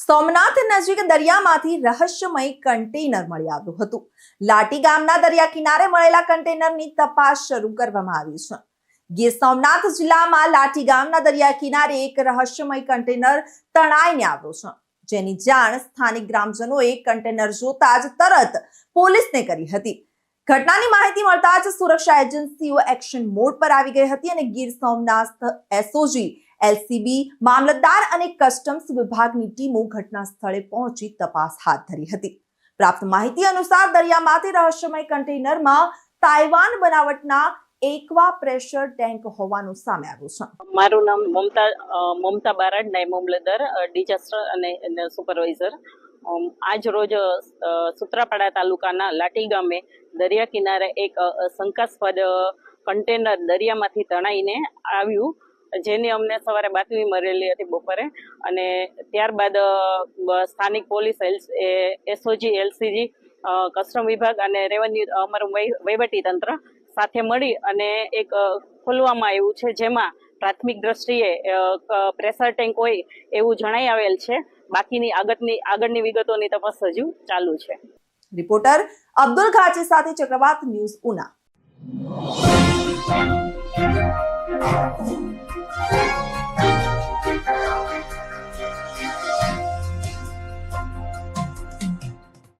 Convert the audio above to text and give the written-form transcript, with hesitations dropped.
સોમનાથ નજીક દરિયામાંથી રહસ્યમય કન્ટેનર મળી આવ્યું હતું। લાટી ગામના દરિયા કિનારે મળેલા કન્ટેનરની તપાસ શરૂ કરવામાં આવી છે। ગીર સોમનાથ જિલ્લામાં લાટી ગામના દરિયા કિનારે એક રહસ્યમય કન્ટેનર તણાઈને આવ્યો છે, જેની જાણ સ્થાનિક ગ્રામજનોએ કન્ટેનર જોતા જ તરત પોલીસને કરી હતી। ઘટનાની માહિતી મળતા જ સુરક્ષા એજન્સીઓ એક્શન મોડ પર આવી ગઈ હતી અને ગીર સોમનાથ એસઓજી, એલસીબી, મામલતદાર અને કસ્ટમ્સ વિભાગની ટીમો ઘટના સ્થળે પહોંચી તપાસ હાથ ધરી હતી। પ્રાપ્ત માહિતી અનુસાર દરિયામાંથી રહસ્યમય કન્ટેનરમાં તાઇવાન બનાવટના એકવા પ્રેશર ટેન્ક હોવાનું સામે આવ્યું છે। મારું નામ મમતા બારડ, નાયબ મામલતદાર ડિઝાસ્ટર અને સુપરવાઇઝર। આજ રોજ સુત્રાપાડા તાલુકાના લાટી ગામે દરિયા કિનારે એક શંકાસ્પદ કન્ટેનર દરિયામાંથી તણાઈને આવ્યું, જેની અમને સવારે બાતમી મળેલી હતી બપોરે, અને ત્યારબાદ સ્થાનિક પોલીસ, એસઓજી, એલસીજી, કસ્ટમ વિભાગ અને રેવન્યુ, અમારું વહીવટી તંત્ર સાથે મળી અને એક ખોલવામાં આવ્યું છે, જેમાં પ્રાથમિક દ્રષ્ટિએ પ્રેશર ટેન્ક હોય એવું જણાઈ આવેલ છે। બાકીની આગળની વિગતોની તપાસ હજુ ચાલુ છે। રિપોર્ટર અબ્દુલ ઘાચી સાથે ચક્રવાત ન્યૂઝ, ઉના।